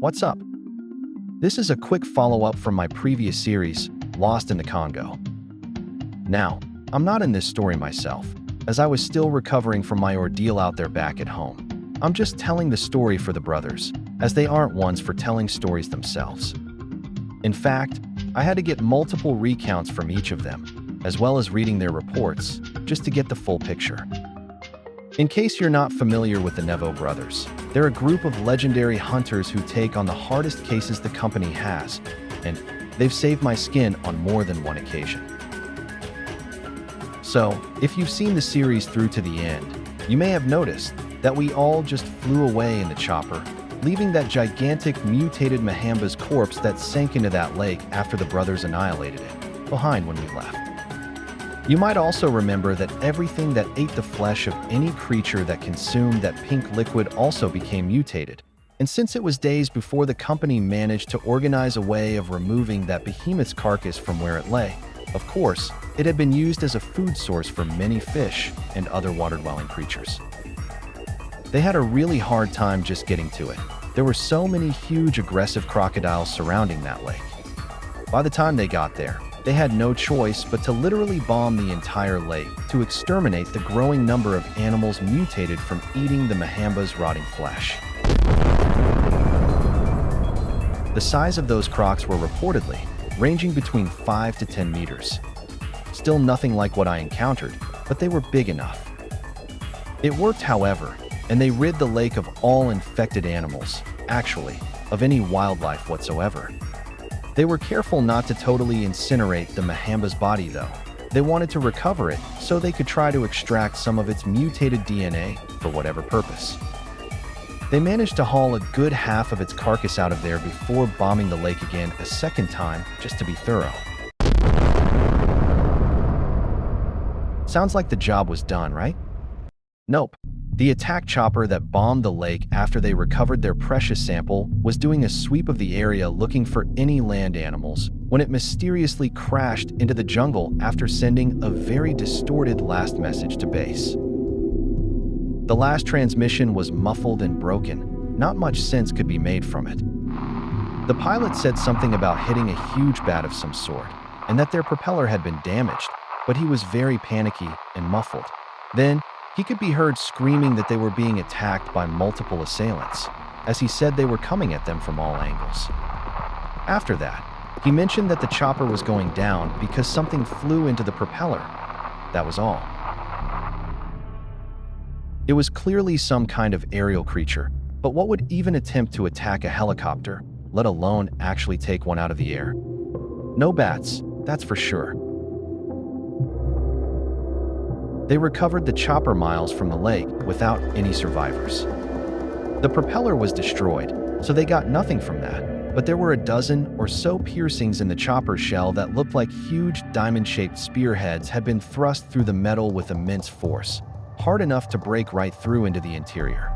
What's up? This is a quick follow-up from my previous series, Lost in the Congo. Now, I'm not in this story myself, as I was still recovering from my ordeal out there back at home. I'm just telling the story for the brothers, as they aren't ones for telling stories themselves. In fact, I had to get multiple recounts from each of them, as well as reading their reports, just to get the full picture. In case you're not familiar with the Nevo brothers, they're a group of legendary hunters who take on the hardest cases the company has, and they've saved my skin on more than one occasion. So, if you've seen the series through to the end, you may have noticed that we all just flew away in the chopper, leaving that gigantic mutated Mahamba's corpse that sank into that lake after the brothers annihilated it behind when we left. You might also remember that everything that ate the flesh of any creature that consumed that pink liquid also became mutated. And since it was days before the company managed to organize a way of removing that behemoth's carcass from where it lay, of course, it had been used as a food source for many fish and other water-dwelling creatures. They had a really hard time just getting to it. There were so many huge aggressive crocodiles surrounding that lake. By the time they got there, they had no choice but to literally bomb the entire lake to exterminate the growing number of animals mutated from eating the Mahamba's rotting flesh. The size of those crocs were reportedly ranging between 5 to 10 meters. Still nothing like what I encountered, but they were big enough. It worked, however, and they rid the lake of all infected animals, actually, of any wildlife whatsoever. They were careful not to totally incinerate the Mahamba's body, though. They wanted to recover it so they could try to extract some of its mutated DNA for whatever purpose. They managed to haul a good half of its carcass out of there before bombing the lake again a second time, just to be thorough. Sounds like the job was done, right? Nope. The attack chopper that bombed the lake after they recovered their precious sample was doing a sweep of the area looking for any land animals when it mysteriously crashed into the jungle after sending a very distorted last message to base. The last transmission was muffled and broken. Not much sense could be made from it. The pilot said something about hitting a huge bat of some sort, and that their propeller had been damaged, but he was very panicky and muffled. Then, he could be heard screaming that they were being attacked by multiple assailants, as he said they were coming at them from all angles. After that, he mentioned that the chopper was going down because something flew into the propeller. That was all. It was clearly some kind of aerial creature, but what would even attempt to attack a helicopter, let alone actually take one out of the air? No bats, that's for sure. They recovered the chopper miles from the lake without any survivors. The propeller was destroyed, so they got nothing from that, but there were a dozen or so piercings in the chopper shell that looked like huge diamond-shaped spearheads had been thrust through the metal with immense force, hard enough to break right through into the interior.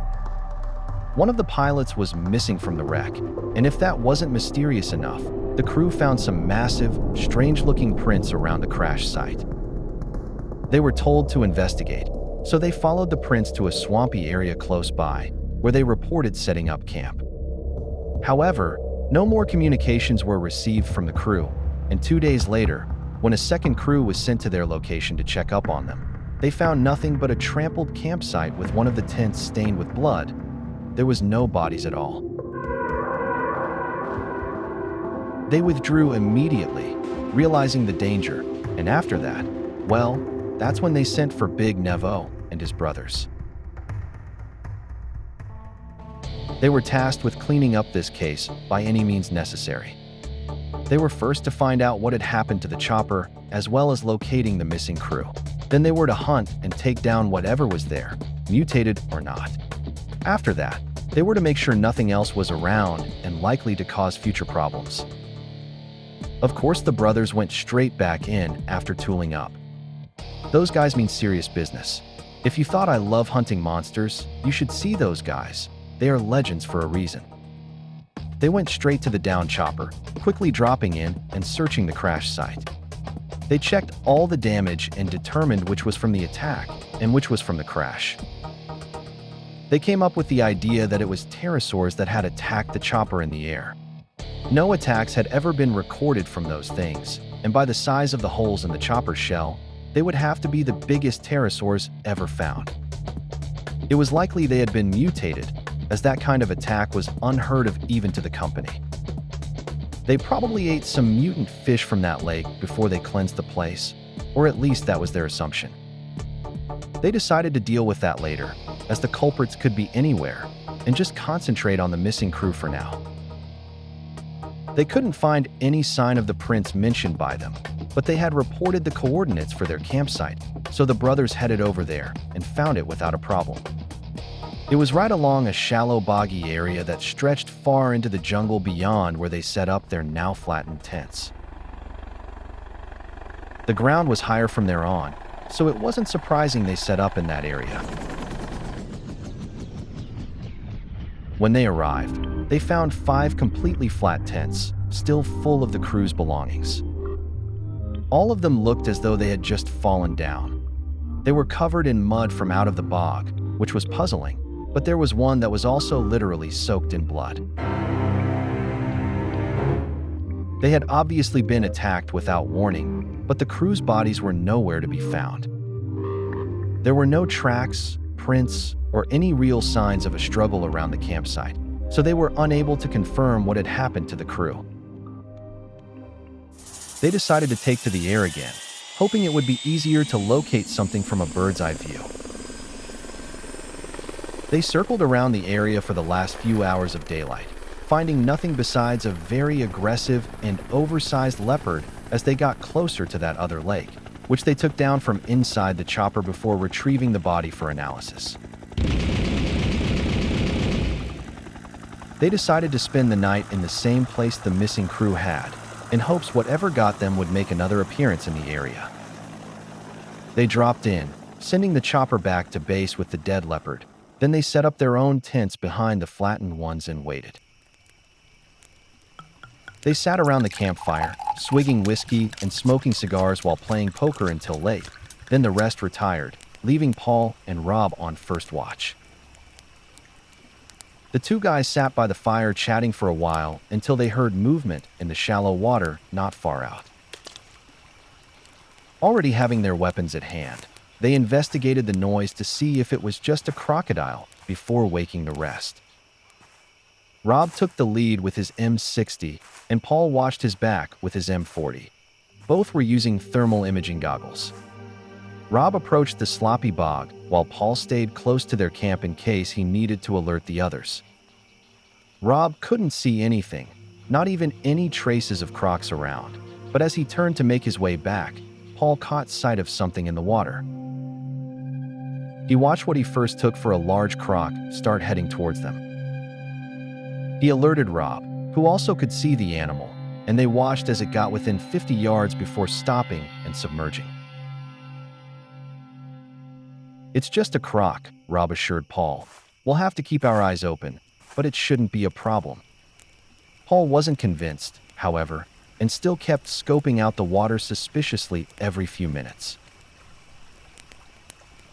One of the pilots was missing from the wreck, and if that wasn't mysterious enough, the crew found some massive, strange-looking prints around the crash site. They were told to investigate, so they followed the prints to a swampy area close by, where they reported setting up camp. However, no more communications were received from the crew, and 2 days later, when a second crew was sent to their location to check up on them, they found nothing but a trampled campsite with one of the tents stained with blood. There was no bodies at all. They withdrew immediately, realizing the danger, and after that, well, that's when they sent for Big Nevo and his brothers. They were tasked with cleaning up this case by any means necessary. They were first to find out what had happened to the chopper, as well as locating the missing crew. Then they were to hunt and take down whatever was there, mutated or not. After that, they were to make sure nothing else was around and likely to cause future problems. Of course, the brothers went straight back in after tooling up. Those guys mean serious business. If you thought I love hunting monsters, you should see those guys. They are legends for a reason. They went straight to the down chopper, quickly dropping in and searching the crash site. They checked all the damage and determined which was from the attack and which was from the crash. They came up with the idea that it was pterosaurs that had attacked the chopper in the air. No attacks had ever been recorded from those things, and by the size of the holes in the chopper's shell, they would have to be the biggest pterosaurs ever found. It was likely they had been mutated, as that kind of attack was unheard of even to the company. They probably ate some mutant fish from that lake before they cleansed the place, or at least that was their assumption. They decided to deal with that later, as the culprits could be anywhere, and just concentrate on the missing crew for now. They couldn't find any sign of the prints mentioned by them, but they had reported the coordinates for their campsite, so the brothers headed over there and found it without a problem. It was right along a shallow boggy area that stretched far into the jungle beyond where they set up their now flattened tents. The ground was higher from there on, so it wasn't surprising they set up in that area. When they arrived, they found 5 completely flat tents, still full of the crew's belongings. All of them looked as though they had just fallen down. They were covered in mud from out of the bog, which was puzzling, but there was one that was also literally soaked in blood. They had obviously been attacked without warning, but the crew's bodies were nowhere to be found. There were no tracks, prints, or any real signs of a struggle around the campsite, so they were unable to confirm what had happened to the crew. They decided to take to the air again, hoping it would be easier to locate something from a bird's eye view. They circled around the area for the last few hours of daylight, finding nothing besides a very aggressive and oversized leopard as they got closer to that other lake, which they took down from inside the chopper before retrieving the body for analysis. They decided to spend the night in the same place the missing crew had, in hopes whatever got them would make another appearance in the area. They dropped in, sending the chopper back to base with the dead leopard. Then they set up their own tents behind the flattened ones and waited. They sat around the campfire, swigging whiskey and smoking cigars while playing poker until late. Then the rest retired, leaving Paul and Rob on first watch. The 2 guys sat by the fire chatting for a while until they heard movement in the shallow water not far out. Already having their weapons at hand, they investigated the noise to see if it was just a crocodile before waking the rest. Rob took the lead with his M60, and Paul watched his back with his M40. Both were using thermal imaging goggles. Rob approached the sloppy bog, while Paul stayed close to their camp in case he needed to alert the others. Rob couldn't see anything, not even any traces of crocs around, but as he turned to make his way back, Paul caught sight of something in the water. He watched what he first took for a large croc start heading towards them. He alerted Rob, who also could see the animal, and they watched as it got within 50 yards before stopping and submerging. "It's just a croc," Rob assured Paul. "We'll have to keep our eyes open, but it shouldn't be a problem." Paul wasn't convinced, however, and still kept scoping out the water suspiciously every few minutes.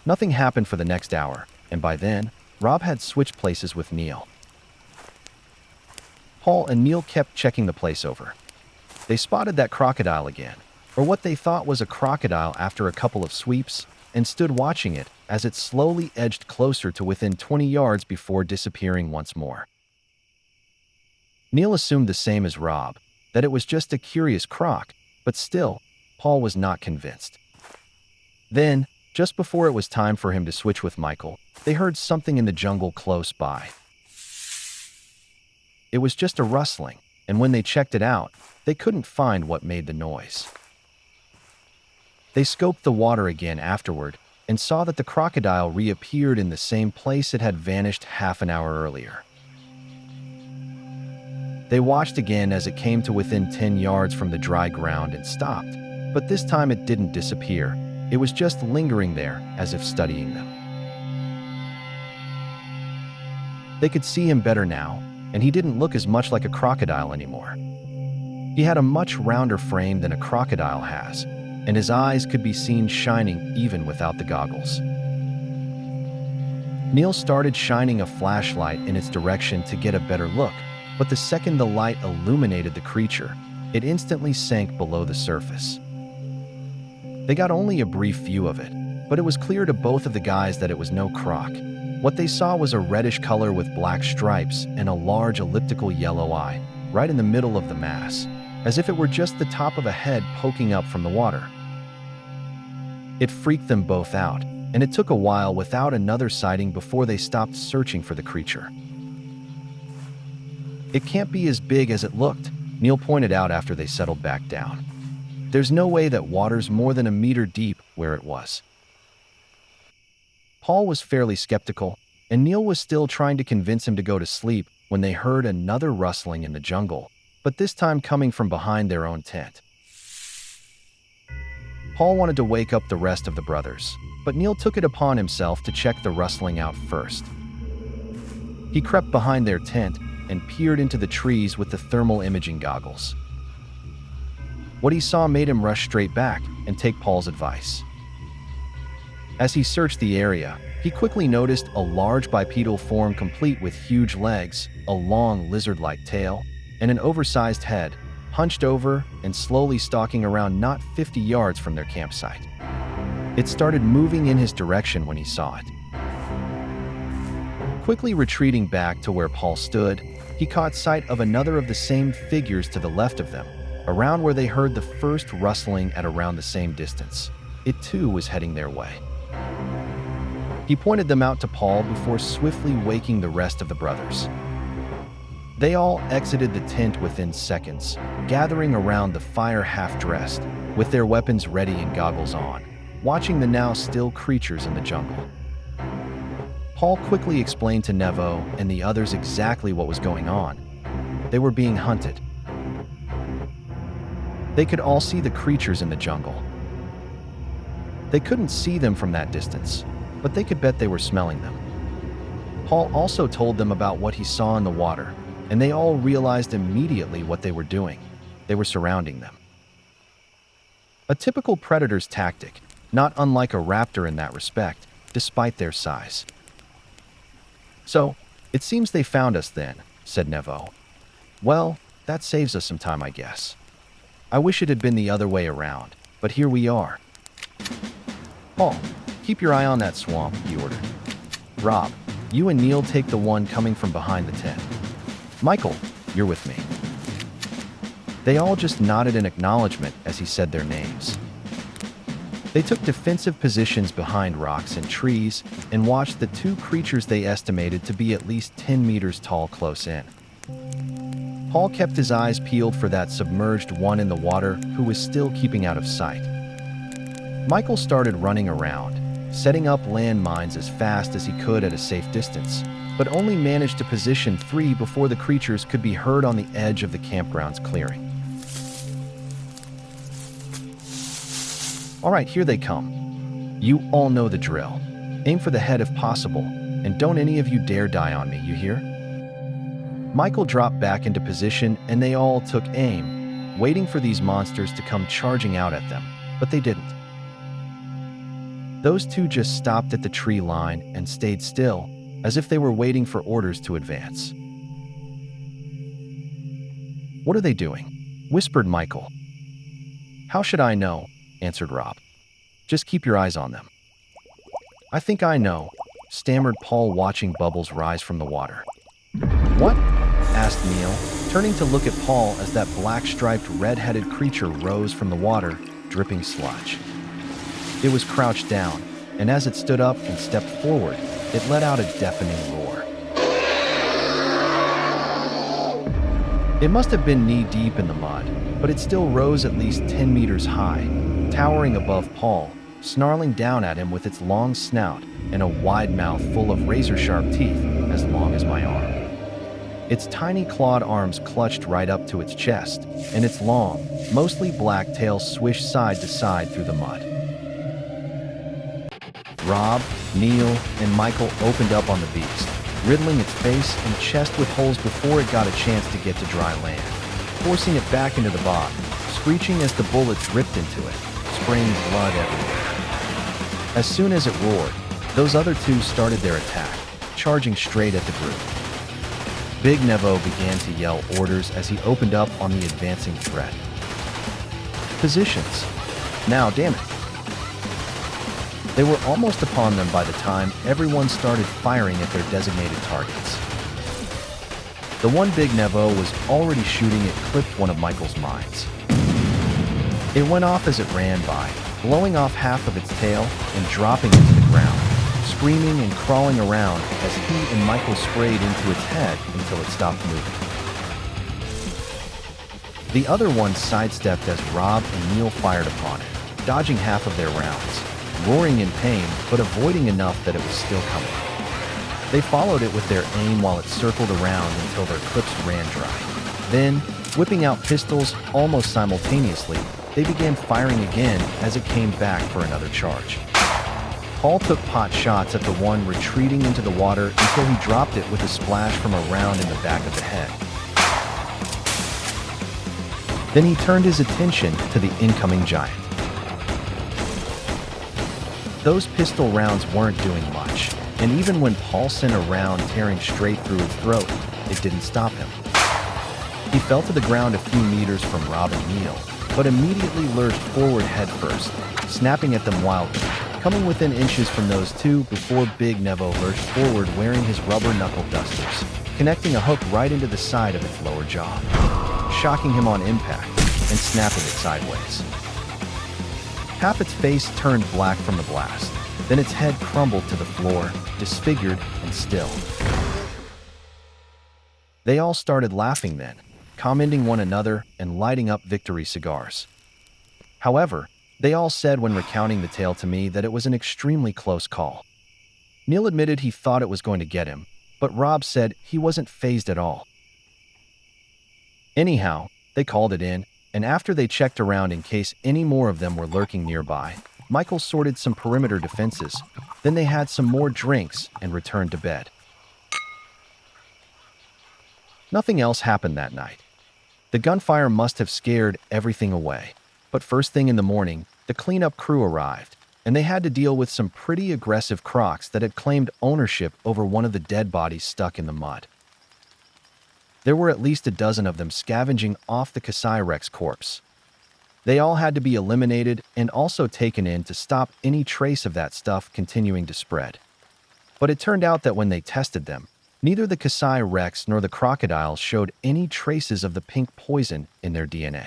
Nothing happened for the next hour, and by then, Rob had switched places with Neil. Paul and Neil kept checking the place over. They spotted that crocodile again, or what they thought was a crocodile after a couple of sweeps, and stood watching it as it slowly edged closer to within 20 yards before disappearing once more. Neil assumed the same as Rob, that it was just a curious croc, but still, Paul was not convinced. Then, just before it was time for him to switch with Michael, they heard something in the jungle close by. It was just a rustling, and when they checked it out, they couldn't find what made the noise. They scoped the water again afterward and saw that the crocodile reappeared in the same place it had vanished half an hour earlier. They watched again as it came to within 10 yards from the dry ground and stopped, but this time it didn't disappear. It was just lingering there as if studying them. They could see him better now, and he didn't look as much like a crocodile anymore. He had a much rounder frame than a crocodile has, and his eyes could be seen shining even without the goggles. Neil started shining a flashlight in its direction to get a better look, but the second the light illuminated the creature, it instantly sank below the surface. They got only a brief view of it, but it was clear to both of the guys that it was no croc. What they saw was a reddish color with black stripes and a large elliptical yellow eye, right in the middle of the mass, as if it were just the top of a head poking up from the water. It freaked them both out, and it took a while without another sighting before they stopped searching for the creature. "It can't be as big as it looked," Neil pointed out after they settled back down. "There's no way that water's more than a meter deep where it was." Paul was fairly skeptical, and Neil was still trying to convince him to go to sleep when they heard another rustling in the jungle, but this time coming from behind their own tent. Paul wanted to wake up the rest of the brothers, but Neil took it upon himself to check the rustling out first. He crept behind their tent and peered into the trees with the thermal imaging goggles. What he saw made him rush straight back and take Paul's advice. As he searched the area, he quickly noticed a large bipedal form complete with huge legs, a long lizard-like tail, and an oversized head, hunched over and slowly stalking around not 50 yards from their campsite. It started moving in his direction when he saw it. Quickly retreating back to where Paul stood, he caught sight of another of the same figures to the left of them, around where they heard the first rustling at around the same distance. It too was heading their way. He pointed them out to Paul before swiftly waking the rest of the brothers. They all exited the tent within seconds, gathering around the fire half-dressed, with their weapons ready and goggles on, watching the now still creatures in the jungle. Paul quickly explained to Nevo and the others exactly what was going on. They were being hunted. They could all see the creatures in the jungle. They couldn't see them from that distance, but they could bet they were smelling them. Paul also told them about what he saw in the water, and they all realized immediately what they were doing. They were surrounding them. A typical predator's tactic, not unlike a raptor in that respect, despite their size. "So, it seems they found us then," said Nevo. "Well, that saves us some time, I guess. I wish it had been the other way around, but here we are." "Paul, keep your eye on that swamp," he ordered. "Rob, you and Neil take the one coming from behind the tent. Michael, you're with me." They all just nodded in acknowledgement as he said their names. They took defensive positions behind rocks and trees and watched the two creatures they estimated to be at least 10 meters tall close in. Paul kept his eyes peeled for that submerged one in the water who was still keeping out of sight. Michael started running around, setting up landmines as fast as he could at a safe distance, but only managed to position 3 before the creatures could be heard on the edge of the campground's clearing. "All right, here they come. You all know the drill. Aim for the head if possible, and don't any of you dare die on me, you hear?" Michael dropped back into position and they all took aim, waiting for these monsters to come charging out at them, but they didn't. Those two just stopped at the tree line and stayed still, as if they were waiting for orders to advance. "What are they doing?" whispered Michael. "How should I know?" answered Rob. "Just keep your eyes on them." "I think I know," stammered Paul, watching bubbles rise from the water. "What?" asked Neil, turning to look at Paul as that black-striped, red-headed creature rose from the water, dripping sludge. It was crouched down, and as it stood up and stepped forward, it let out a deafening roar. It must have been knee-deep in the mud, but it still rose at least 10 meters high, towering above Paul, snarling down at him with its long snout and a wide mouth full of razor-sharp teeth as long as my arm. Its tiny clawed arms clutched right up to its chest, and its long, mostly black tail swished side to side through the mud. Rob, Neil, and Michael opened up on the beast, riddling its face and chest with holes before it got a chance to get to dry land, forcing it back into the bog, screeching as the bullets ripped into it, spraying blood everywhere. As soon as it roared, Those other two started their attack, charging straight at the group. Big Nevo began to yell orders as he opened up on the advancing threat. Positions. Now, damn it. They were almost upon them by the time everyone started firing at their designated targets. The one Big Nevo was already shooting it clipped one of Michael's mines. It went off as it ran by, blowing off half of its tail and dropping it to the ground, screaming and crawling around as he and Michael sprayed into its head until it stopped moving. The other one sidestepped as Rob and Neil fired upon it, dodging half of their rounds, roaring in pain but avoiding enough that it was still coming. They followed it with their aim while it circled around until their clips ran dry. Then, whipping out pistols almost simultaneously, they began firing again as it came back for another charge. Paul took pot shots at the one retreating into the water until he dropped it with a splash from a round in the back of the head. Then he turned his attention to the incoming giant. Those pistol rounds weren't doing much, and even when Paul sent a round tearing straight through his throat, it didn't stop him. He fell to the ground a few meters from Rob and Neil, but immediately lurched forward headfirst, snapping at them wildly, coming within inches from those two before Big Nevo lurched forward wearing his rubber knuckle dusters, connecting a hook right into the side of its lower jaw, shocking him on impact and snapping it sideways. Half its face turned black from the blast, then its head crumbled to the floor, disfigured and still. They all started laughing then, commending one another and lighting up victory cigars. However, they all said when recounting the tale to me that it was an extremely close call. Neil admitted he thought it was going to get him, but Rob said he wasn't fazed at all. Anyhow, they called it in, and after they checked around in case any more of them were lurking nearby, Michael sorted some perimeter defenses, then they had some more drinks and returned to bed. Nothing else happened that night. The gunfire must have scared everything away, but first thing in the morning, the cleanup crew arrived, and they had to deal with some pretty aggressive crocs that had claimed ownership over one of the dead bodies stuck in the mud. There were at least a dozen of them scavenging off the Kasai Rex corpse. They all had to be eliminated and also taken in to stop any trace of that stuff continuing to spread. But it turned out that when they tested them, neither the Kasai Rex nor the crocodiles showed any traces of the pink poison in their DNA.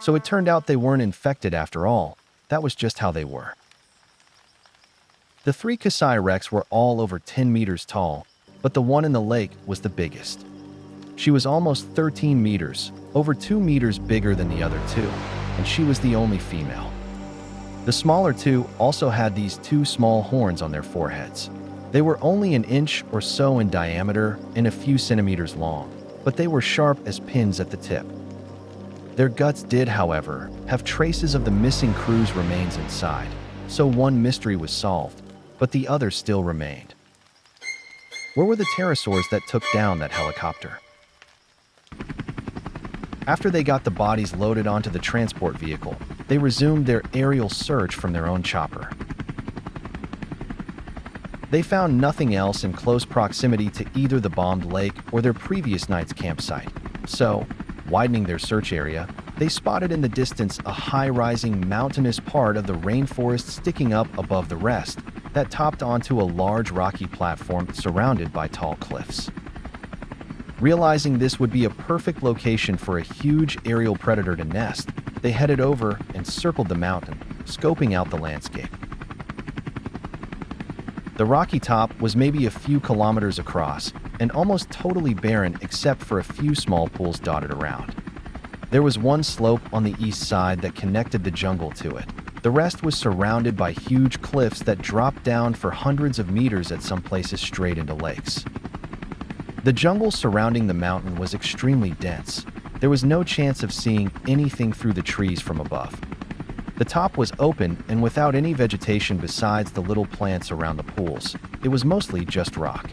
So it turned out they weren't infected after all. That was just how they were. The three Kasai Rex were all over 10 meters tall, but the one in the lake was the biggest. She was almost 13 meters, over 2 meters bigger than the other two, and she was the only female. The smaller two also had these two small horns on their foreheads. They were only an inch or so in diameter and a few centimeters long, but they were sharp as pins at the tip. Their guts did, however, have traces of the missing crew's remains inside, so one mystery was solved, but the other still remained. Where were the pterosaurs that took down that helicopter? After they got the bodies loaded onto the transport vehicle, they resumed their aerial search from their own chopper. They found nothing else in close proximity to either the bombed lake or their previous night's campsite, so, widening their search area, they spotted in the distance a high-rising mountainous part of the rainforest sticking up above the rest that topped onto a large rocky platform surrounded by tall cliffs. Realizing this would be a perfect location for a huge aerial predator to nest, they headed over and circled the mountain, scoping out the landscape. The rocky top was maybe a few kilometers across and almost totally barren except for a few small pools dotted around. There was one slope on the east side that connected the jungle to it. The rest was surrounded by huge cliffs that dropped down for hundreds of meters at some places straight into lakes. The jungle surrounding the mountain was extremely dense. There was no chance of seeing anything through the trees from above. The top was open and without any vegetation besides the little plants around the pools. It was mostly just rock.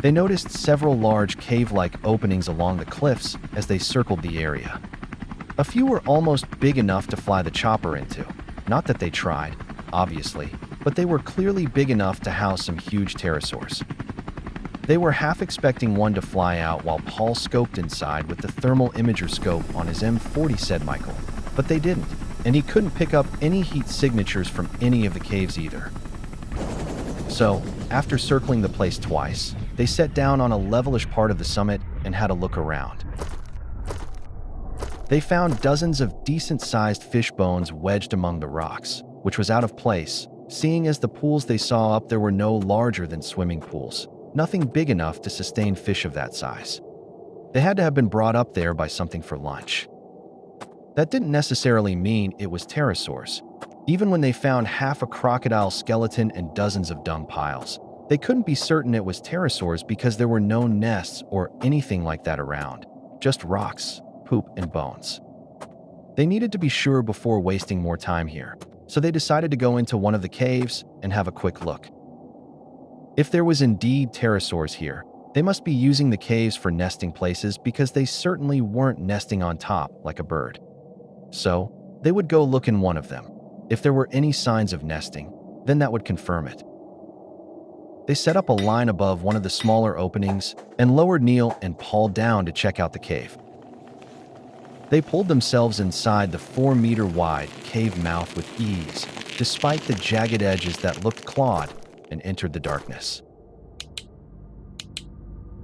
They noticed several large cave-like openings along the cliffs as they circled the area. A few were almost big enough to fly the chopper into, Not that they tried, obviously, but they were clearly big enough to house some huge pterosaurs. They were half expecting one to fly out while Paul scoped inside with the thermal imager scope on his M40, said Michael. But they didn't, and he couldn't pick up any heat signatures from any of the caves either. So, after circling the place twice, they set down on a levelish part of the summit and had a look around. They found dozens of decent-sized fish bones wedged among the rocks, which was out of place, seeing as the pools they saw up there were no larger than swimming pools. Nothing big enough to sustain fish of that size. They had to have been brought up there by something for lunch. That didn't necessarily mean it was pterosaurs. Even when they found half a crocodile skeleton and dozens of dung piles, they couldn't be certain it was pterosaurs because there were no nests or anything like that around. Just rocks, poop, and bones. They needed to be sure before wasting more time here, so they decided to go into one of the caves and have a quick look. If there was indeed pterosaurs here, they must be using the caves for nesting places because they certainly weren't nesting on top like a bird. So, they would go look in one of them. If there were any signs of nesting, then that would confirm it. They set up a line above one of the smaller openings and lowered Neil and Paul down to check out the cave. They pulled themselves inside the 4-meter-wide cave mouth with ease, despite the jagged edges that looked clawed, and entered the darkness.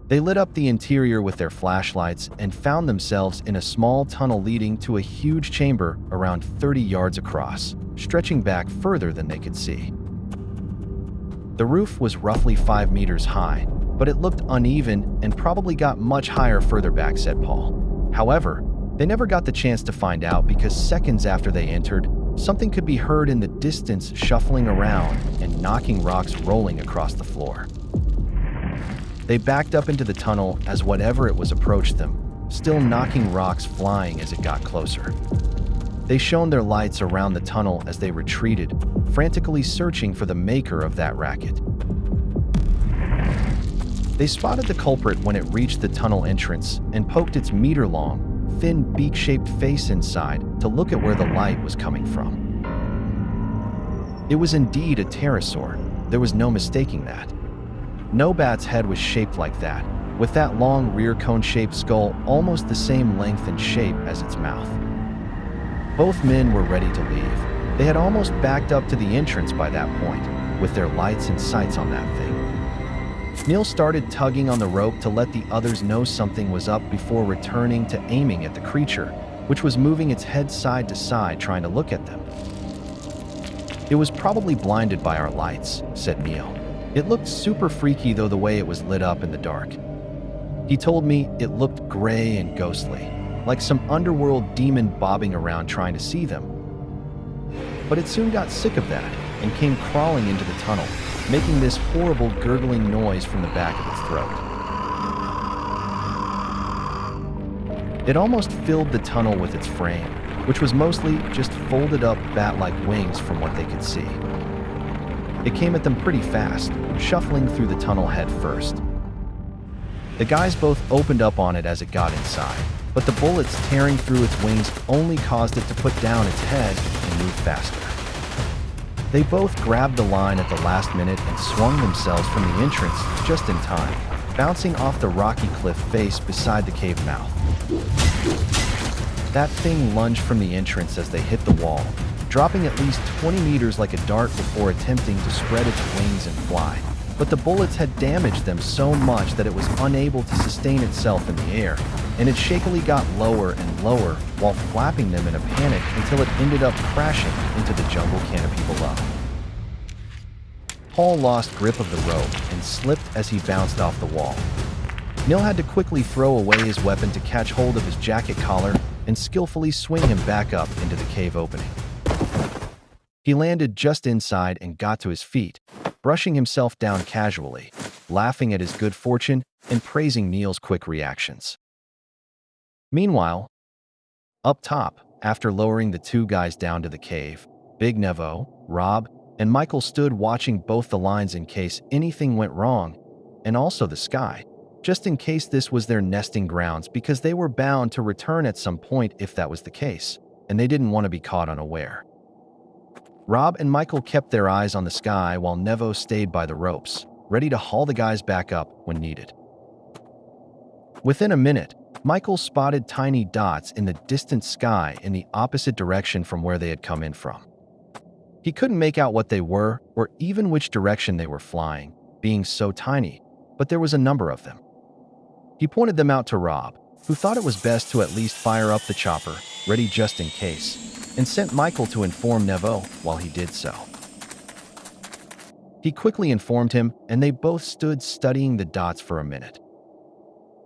They lit up the interior with their flashlights and found themselves in a small tunnel leading to a huge chamber around 30 yards across, stretching back further than they could see. The roof was roughly 5 meters high, but it looked uneven and probably got much higher further back, said Paul. However, they never got the chance to find out because seconds after they entered, something could be heard in the distance shuffling around and knocking rocks rolling across the floor. They backed up into the tunnel as whatever it was approached them, still knocking rocks flying as it got closer. They shone their lights around the tunnel as they retreated, frantically searching for the maker of that racket. They spotted the culprit when it reached the tunnel entrance and poked its meter-long, thin beak-shaped face inside to look at where the light was coming from. It was indeed a pterosaur. There was no mistaking that. No bat's head was shaped like that, with that long rear cone-shaped skull almost the same length and shape as its mouth. Both men were ready to leave. They had almost backed up to the entrance by that point, with their lights and sights on that thing. Neil started tugging on the rope to let the others know something was up before returning to aiming at the creature, which was moving its head side to side trying to look at them. It was probably blinded by our lights, said Neil. It looked super freaky though the way it was lit up in the dark. He told me it looked gray and ghostly, like some underworld demon bobbing around trying to see them. But it soon got sick of that and came crawling into the tunnel, making this horrible gurgling noise from the back of its throat. It almost filled the tunnel with its frame, which was mostly just folded up bat-like wings from what they could see. It came at them pretty fast, shuffling through the tunnel head first. The guys both opened up on it as it got inside, but the bullets tearing through its wings only caused it to put down its head and move faster. They both grabbed the line at the last minute and swung themselves from the entrance just in time, bouncing off the rocky cliff face beside the cave mouth. That thing lunged from the entrance as they hit the wall, dropping at least 20 meters like a dart before attempting to spread its wings and fly. But the bullets had damaged them so much that it was unable to sustain itself in the air, and it shakily got lower and lower while flapping them in a panic until it ended up crashing into the jungle canopy below. Paul lost grip of the rope and slipped as he bounced off the wall. Neil had to quickly throw away his weapon to catch hold of his jacket collar and skillfully swing him back up into the cave opening. He landed just inside and got to his feet, brushing himself down casually, laughing at his good fortune and praising Neil's quick reactions. Meanwhile, up top, after lowering the two guys down to the cave, Big Nevo, Rob, and Michael stood watching both the lines in case anything went wrong, and also the sky, just in case this was their nesting grounds because they were bound to return at some point if that was the case, and they didn't want to be caught unaware. Rob and Michael kept their eyes on the sky while Nevo stayed by the ropes, ready to haul the guys back up when needed. Within a minute, Michael spotted tiny dots in the distant sky in the opposite direction from where they had come in from. He couldn't make out what they were or even which direction they were flying, being so tiny, but there was a number of them. He pointed them out to Rob, who thought it was best to at least fire up the chopper, ready just in case, and sent Michael to inform Nevo while he did so. He quickly informed him, and they both stood studying the dots for a minute.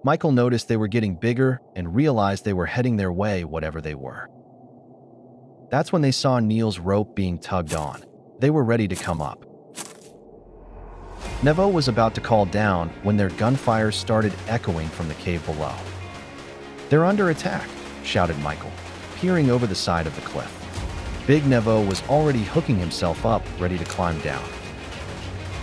Michael noticed they were getting bigger and realized they were heading their way, whatever they were. That's when they saw Neil's rope being tugged on. They were ready to come up. Nevo was about to call down when their gunfire started echoing from the cave below. "They're under attack," shouted Michael, peering over the side of the cliff. Big Nevo was already hooking himself up, ready to climb down.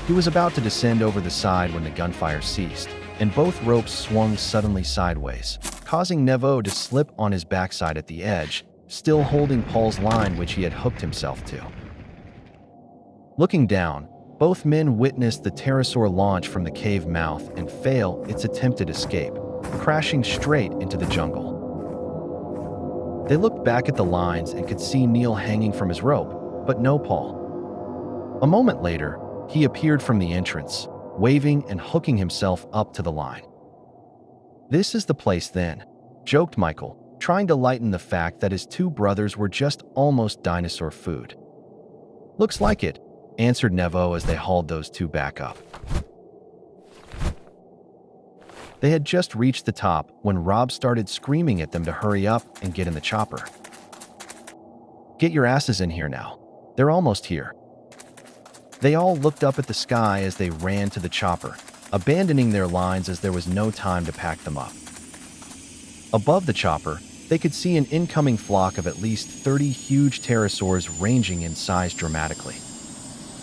He was about to descend over the side when the gunfire ceased, and both ropes swung suddenly sideways, causing Nevo to slip on his backside at the edge, still holding Paul's line which he had hooked himself to. Looking down, both men witnessed the pterosaur launch from the cave mouth and fail its attempted escape, crashing straight into the jungle. They looked back at the lines and could see Neil hanging from his rope, but no Paul. A moment later, he appeared from the entrance, waving and hooking himself up to the line. "This is the place then," joked Michael, trying to lighten the fact that his two brothers were just almost dinosaur food. "Looks like it," answered Nevo as they hauled those two back up. They had just reached the top when Rob started screaming at them to hurry up and get in the chopper. "Get your asses in here now. They're almost here." They all looked up at the sky as they ran to the chopper, abandoning their lines as there was no time to pack them up. Above the chopper, they could see an incoming flock of at least 30 huge pterosaurs ranging in size dramatically.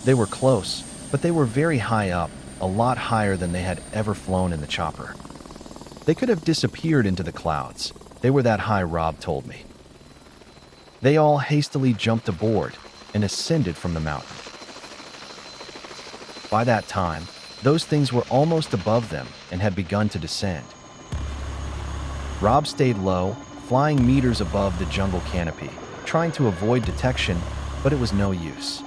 They were close, but they were very high up, a lot higher than they had ever flown in the chopper. They could have disappeared into the clouds. They were that high, Rob told me. They all hastily jumped aboard and ascended from the mountain. By that time, those things were almost above them and had begun to descend. Rob stayed low, flying meters above the jungle canopy, trying to avoid detection, but it was no use.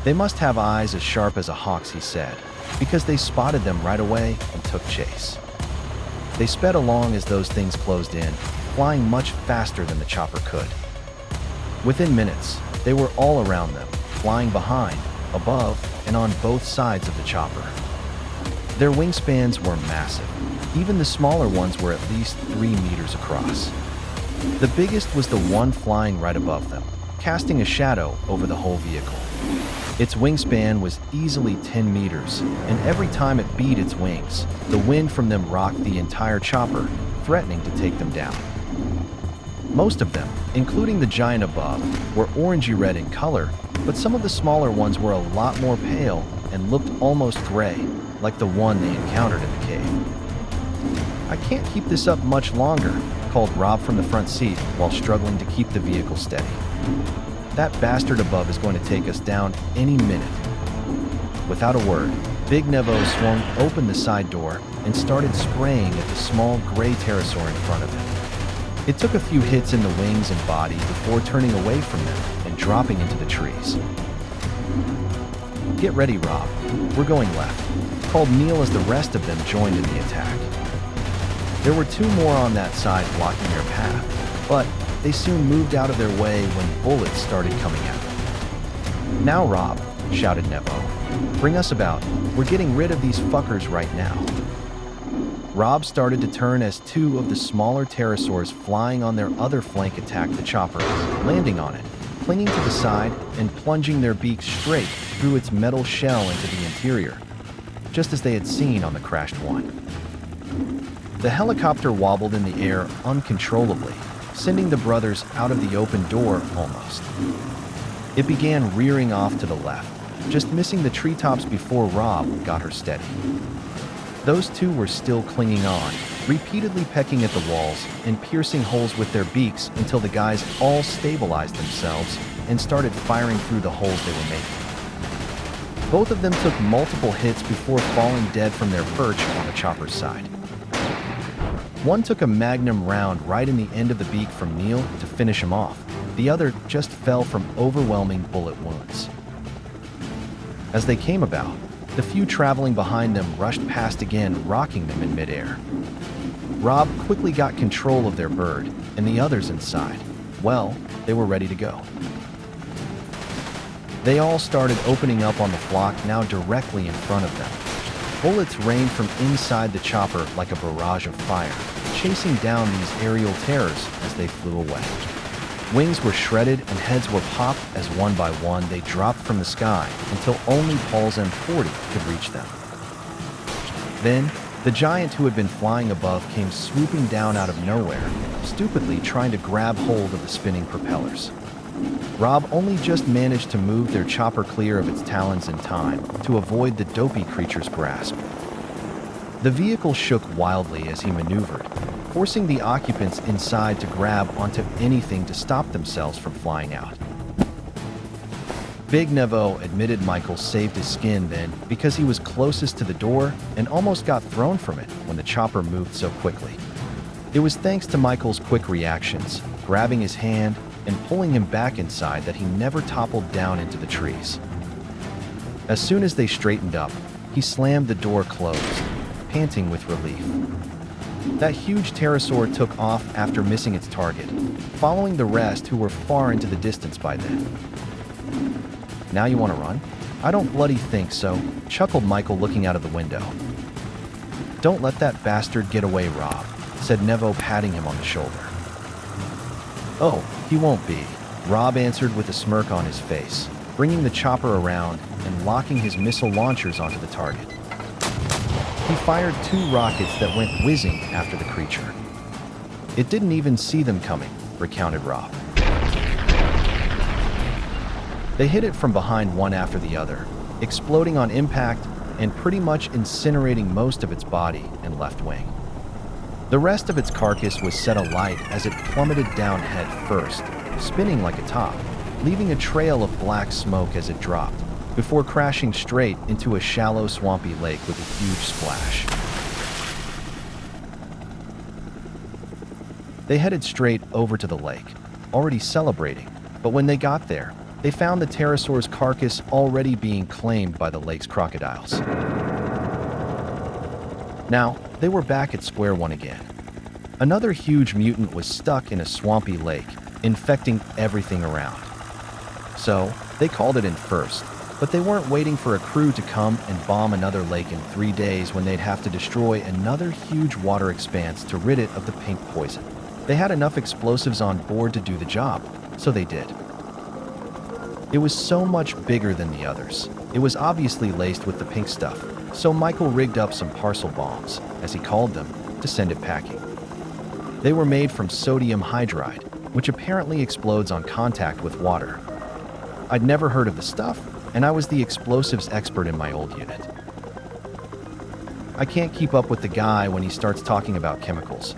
"They must have eyes as sharp as a hawk's," he said, because they spotted them right away and took chase. They sped along as those things closed in, flying much faster than the chopper could. Within minutes, they were all around them, flying behind, above, and on both sides of the chopper. Their wingspans were massive. Even the smaller ones were at least 3 meters across. The biggest was the one flying right above them, casting a shadow over the whole vehicle. Its wingspan was easily 10 meters, and every time it beat its wings, the wind from them rocked the entire chopper, threatening to take them down. Most of them, including the giant above, were orangey red in color, but some of the smaller ones were a lot more pale and looked almost gray, like the one they encountered in the cave. "I can't keep this up much longer," called Rob from the front seat while struggling to keep the vehicle steady. "That bastard above is going to take us down any minute." Without a word, Big Nevo swung open the side door and started spraying at the small gray pterosaur in front of him. It took a few hits in the wings and body before turning away from them and dropping into the trees. "Get ready, Rob. We're going left," called Neil as the rest of them joined in the attack. There were 2 more on that side blocking their path, but they soon moved out of their way when bullets started coming at them. "Now, Rob," shouted Nevo. "Bring us about. We're getting rid of these fuckers right now." Rob started to turn as 2 of the smaller pterosaurs flying on their other flank attacked the chopper, landing on it, clinging to the side and plunging their beaks straight through its metal shell into the interior, just as they had seen on the crashed one. The helicopter wobbled in the air uncontrollably, sending the brothers out of the open door almost. It began rearing off to the left, just missing the treetops before Rob got her steady. Those 2 were still clinging on, repeatedly pecking at the walls and piercing holes with their beaks until the guys all stabilized themselves and started firing through the holes they were making. Both of them took multiple hits before falling dead from their perch on the chopper's side. One took a magnum round right in the end of the beak from Neil to finish him off. The other just fell from overwhelming bullet wounds. As they came about, the few traveling behind them rushed past again, rocking them in midair. Rob quickly got control of their bird, and the others inside, well, they were ready to go. They all started opening up on the flock now directly in front of them. Bullets rained from inside the chopper like a barrage of fire, chasing down these aerial terrors as they flew away. Wings were shredded and heads were popped as one by one they dropped from the sky until only Paul's M40 could reach them. Then, the giant who had been flying above came swooping down out of nowhere, stupidly trying to grab hold of the spinning propellers. Rob only just managed to move their chopper clear of its talons in time to avoid the dopey creature's grasp. The vehicle shook wildly as he maneuvered, forcing the occupants inside to grab onto anything to stop themselves from flying out. Big Nevo admitted Michael saved his skin then because he was closest to the door and almost got thrown from it when the chopper moved so quickly. It was thanks to Michael's quick reactions, grabbing his hand and pulling him back inside, that he never toppled down into the trees. As soon as they straightened up, he slammed the door closed, panting with relief. That huge pterosaur took off after missing its target, following the rest who were far into the distance by then. "Now you want to run?" "I don't bloody think so," chuckled Michael looking out of the window. "Don't let that bastard get away, Rob," said Nevo, patting him on the shoulder. "Oh, he won't be," Rob answered with a smirk on his face, bringing the chopper around and locking his missile launchers onto the target. He fired 2 rockets that went whizzing after the creature. "It didn't even see them coming," recounted Rob. They hit it from behind one after the other, exploding on impact and pretty much incinerating most of its body and left wing. The rest of its carcass was set alight as it plummeted down head first, spinning like a top, leaving a trail of black smoke as it dropped, before crashing straight into a shallow, swampy lake with a huge splash. They headed straight over to the lake, already celebrating, but when they got there, they found the pterosaur's carcass already being claimed by the lake's crocodiles. Now, they were back at square one again. Another huge mutant was stuck in a swampy lake, infecting everything around. So, they called it in first, but they weren't waiting for a crew to come and bomb another lake in 3 days when they'd have to destroy another huge water expanse to rid it of the pink poison. They had enough explosives on board to do the job, so they did. It was so much bigger than the others. It was obviously laced with the pink stuff, so Michael rigged up some parcel bombs, as he called them, to send it packing. They were made from sodium hydride, which apparently explodes on contact with water. I'd never heard of the stuff, and I was the explosives expert in my old unit. I can't keep up with the guy when he starts talking about chemicals.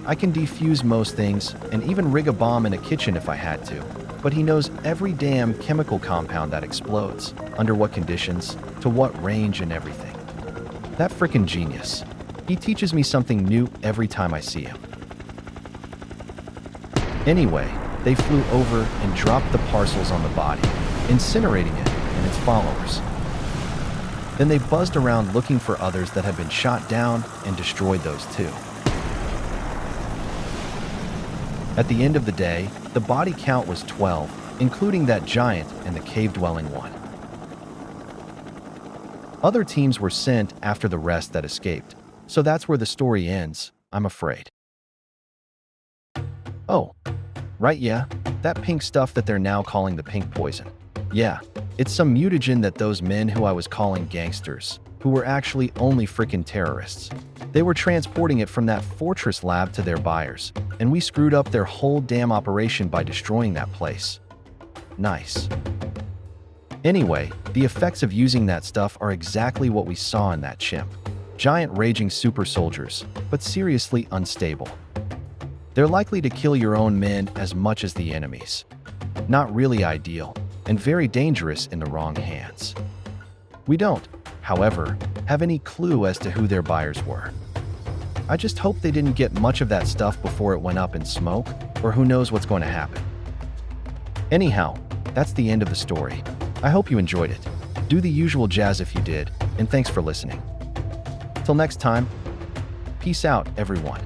I can defuse most things, and even rig a bomb in a kitchen if I had to, but he knows every damn chemical compound that explodes, under what conditions, to what range and everything. That frickin' genius. He teaches me something new every time I see him. Anyway, they flew over and dropped the parcels on the body, incinerating it and its followers. Then they buzzed around looking for others that had been shot down and destroyed those too. At the end of the day, the body count was 12, including that giant and the cave-dwelling one. Other teams were sent after the rest that escaped, so that's where the story ends, I'm afraid. Oh, right, yeah, that pink stuff that they're now calling the pink poison. Yeah, it's some mutagen that those men who I was calling gangsters, who were actually only frickin' terrorists. They were transporting it from that fortress lab to their buyers, and we screwed up their whole damn operation by destroying that place. Nice. Anyway, the effects of using that stuff are exactly what we saw in that chimp. Giant raging super soldiers, but seriously unstable. They're likely to kill your own men as much as the enemies. Not really ideal, and very dangerous in the wrong hands. We don't, however, have any clue as to who their buyers were. I just hope they didn't get much of that stuff before it went up in smoke, or who knows what's going to happen. Anyhow, that's the end of the story. I hope you enjoyed it. Do the usual jazz if you did, and thanks for listening. Till next time, peace out, everyone.